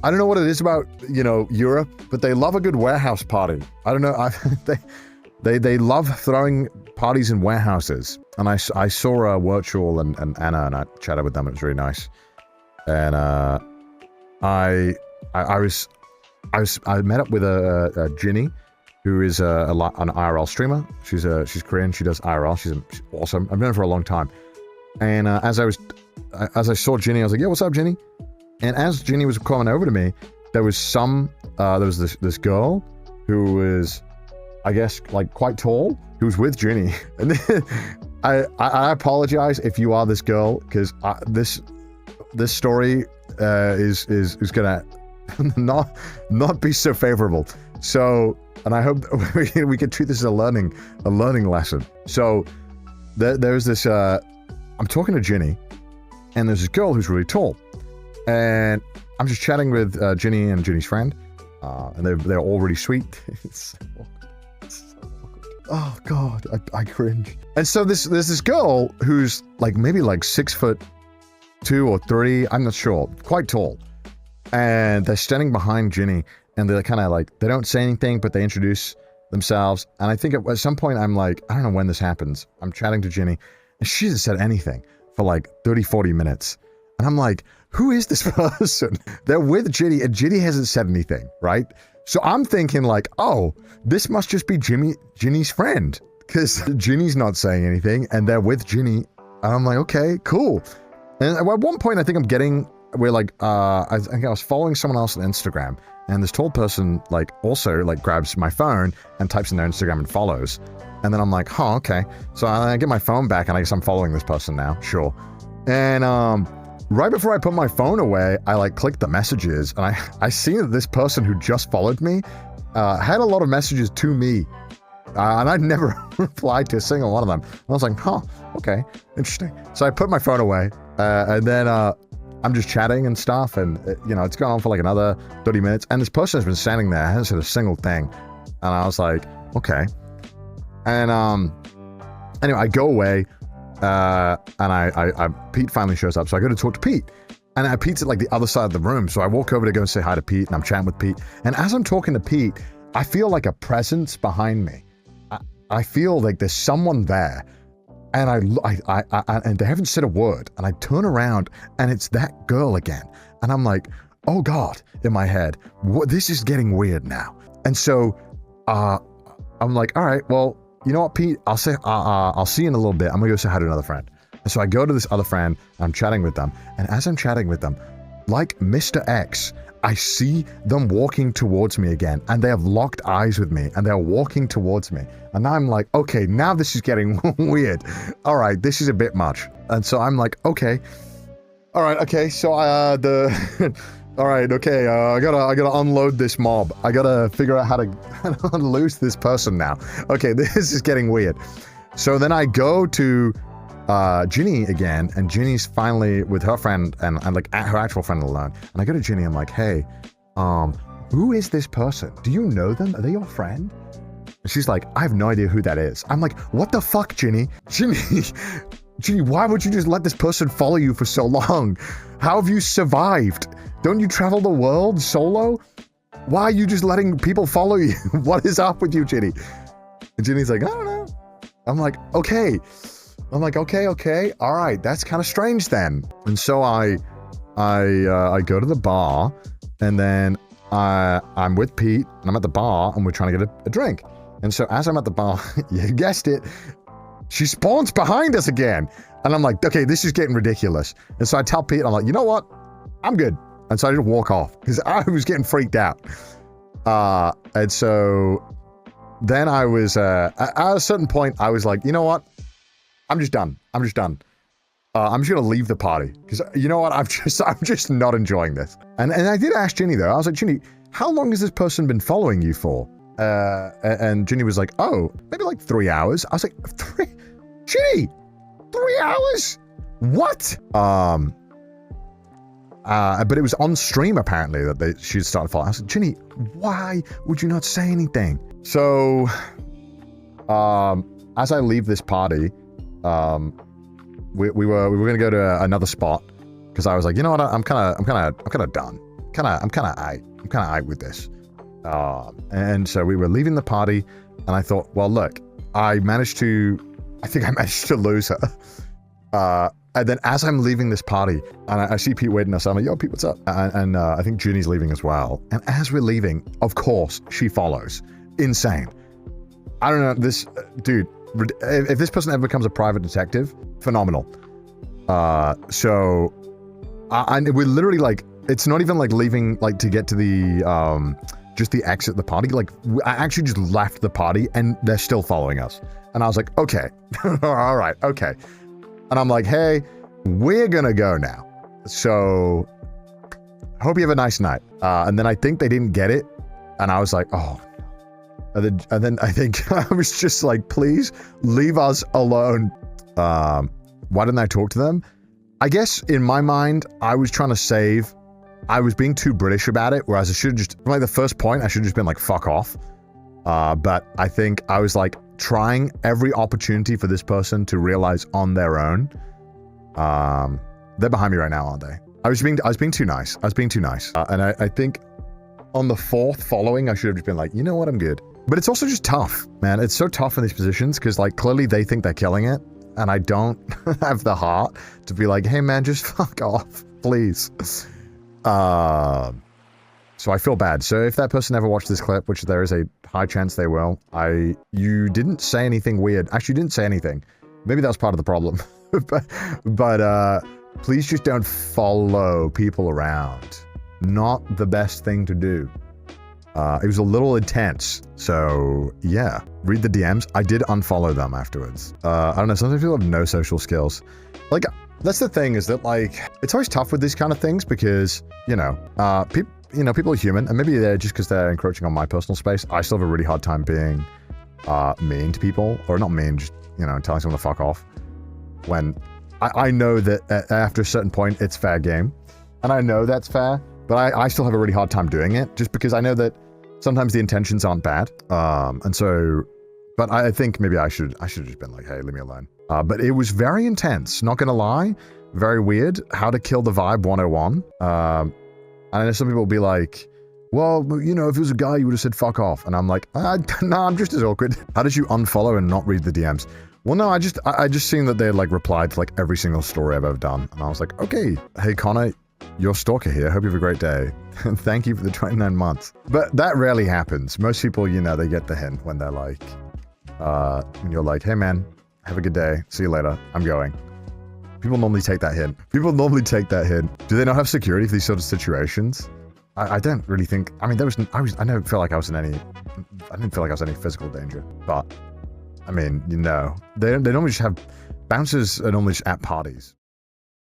I don't know what it is about, you know, Europe, but they love a good warehouse party. I don't know. They love throwing parties in warehouses. And I saw Virtual and Anna, and I chatted with them. It was really nice. And I met up with a Ginny, who is an IRL streamer. She's Korean. She does IRL. She's awesome. I've known her for a long time. And as I saw Ginny, I was like, "Yeah, what's up, Ginny?" And as Ginny was coming over to me, there was this girl who was, I guess, like quite tall, who was with Ginny. And then, I apologize if you are this girl, because this story is gonna not be so favorable. So, and I hope we can treat this as a learning lesson. So there's this. I'm talking to Ginny, and there's this girl who's really tall. And I'm just chatting with Ginny and Ginny's friend, and they're all really sweet. It's so awkward. Oh god, I cringe. And so there's this girl who's like maybe like 6'2" or 3, I'm not sure, quite tall. And they're standing behind Ginny, and they're kind of like, they don't say anything, but they introduce themselves. And I think at some point I'm like, I don't know when this happens. I'm chatting to Ginny, and she hasn't said anything for like 30-40 minutes. And I'm like, who is this person? They're with Ginny, and Ginny hasn't said anything, right? So I'm thinking like, oh, this must just be Ginny's friend, because Ginny's not saying anything, and they're with Ginny. And I'm like, okay, cool. And at one point, I think we're like, I think I was following someone else on Instagram, and this tall person like also like grabs my phone and types in their Instagram and follows. And then I'm like, oh, okay. So I get my phone back, and I guess I'm following this person now, sure. And right before I put my phone away, I like clicked the messages, and I see that this person who just followed me had a lot of messages to me, and I'd never replied to a single one of them. And I was like, huh, okay, interesting. So I put my phone away, and then I'm just chatting and stuff, and you know, it's gone on for like another 30 minutes, and this person has been standing there, hasn't said a single thing, and I was like, okay. And anyway, I go away. And Pete finally shows up, so I go to talk to Pete, and Pete's at like the other side of the room, so I walk over to go and say hi to Pete, and I'm chatting with Pete, and as I'm talking to Pete, I feel like a presence behind me. I feel like there's someone there, and and they haven't said a word, and I turn around, and it's that girl again, and I'm like, oh god, in my head, this is getting weird now. And so I'm like, all right, well, you know what, Pete? I'll see you in a little bit. I'm gonna go say hi to another friend. And so I go to this other friend, and I'm chatting with them. And as I'm chatting with them, like Mr. X, I see them walking towards me again, and they have locked eyes with me, and they're walking towards me. And I'm like, okay, now this is getting weird. All right, this is a bit much. And so I'm like, okay, all right, okay. So all right, okay, I gotta unload this mob. I gotta figure out how to unloose this person now. Okay, this is getting weird. So then I go to Ginny again, and Ginny's finally with her friend, and I'm like at her actual friend alone. And I go to Ginny, I'm like, hey, who is this person? Do you know them? Are they your friend? And she's like, I have no idea who that is. I'm like, what the fuck, Ginny? Ginny, why would you just let this person follow you for so long? How have you survived? Don't you travel the world solo? Why are you just letting people follow you? What is up with you, Ginny? And Ginny's like, I don't know. I'm like, okay. Okay. All right. That's kind of strange then. And so I go to the bar, and then I'm with Pete, and I'm at the bar, and we're trying to get a drink. And so as I'm at the bar, you guessed it, she spawns behind us again. And I'm like, okay, this is getting ridiculous. And so I tell Pete, I'm like, you know what? I'm good. And so I just walk off, because I was getting freaked out. And so then I was, at a certain point, I was like, you know what? I'm just done. I'm just going to leave the party, because you know what? I'm just not enjoying this. And I did ask Ginny though. I was like, Ginny, how long has this person been following you for? And Ginny was like, oh, maybe like 3 hours. I was like, Ginny, 3 hours? What? But it was on stream apparently that she'd started following. I was like, Ginny, why would you not say anything? So, as I leave this party, we were gonna go to another spot, because I was like, you know what, I'm kind of done, I'm kind of aight with this. And so we were leaving the party, and I thought, well, look, I think I managed to lose her. And then as I'm leaving this party, and I see Pete waiting us, I'm like, yo, Pete, what's up? And I think Ginny's leaving as well. And as we're leaving, of course, she follows. Insane. I don't know, this, dude, if this person ever becomes a private detective, phenomenal. So we're literally like, it's not even like leaving, like to get to the, just the exit of the party. Like, I actually just left the party and they're still following us. And I was like, okay, all right, okay. And I'm like, hey, we're gonna go now. So, hope you have a nice night. And then I think they didn't get it. And I was like, oh. And then I think I was just like, please leave us alone. Why didn't I talk to them? I guess in my mind, I was trying to save. I was being too British about it, whereas I should have just, like the first point, I should have just been like, fuck off. But I think I was like trying every opportunity for this person to realize on their own. They're behind me right now, aren't they? I was being too nice. And I think on the fourth following, I should have just been like, you know what, I'm good. But it's also just tough, man. It's so tough in these positions because like clearly they think they're killing it. And I don't have the heart to be like, hey man, just fuck off, please. So I feel bad. So if that person ever watched this clip, which there is a high chance they will, you didn't say anything weird. Actually, you didn't say anything. Maybe that was part of the problem. but please just don't follow people around. Not the best thing to do. It was a little intense. So yeah, read the DMs. I did unfollow them afterwards. I don't know, sometimes people have no social skills. Like, that's the thing, is that like, it's always tough with these kind of things because, people are human, and maybe they're just because they're encroaching on my personal space. I still have a really hard time being mean to people, or not mean, just, telling someone to fuck off. When I know that after a certain point, it's fair game. And I know that's fair, but I still have a really hard time doing it, just because I know that sometimes the intentions aren't bad. But I think maybe I should have just been like, hey, leave me alone. But it was very intense, not gonna lie. Very weird. How to kill the vibe 101. And I know some people will be like, well, if it was a guy, you would have said fuck off. And I'm like, no, I'm just as awkward. How did you unfollow and not read the DMs? Well, no, I just seen that they had like replied to like every single story I've ever done. And I was like, okay, hey Connor, you're Stalker here. Hope you have a great day. Thank you for the 29 months. But that rarely happens. Most people, they get the hint when they're like, when you're like, hey man, have a good day. See you later. I'm going. People normally take that hint. Do they not have security for these sort of situations? I don't really think. I mean, I didn't feel like I was in any physical danger. But I mean, they normally just have bouncers are normally just at parties.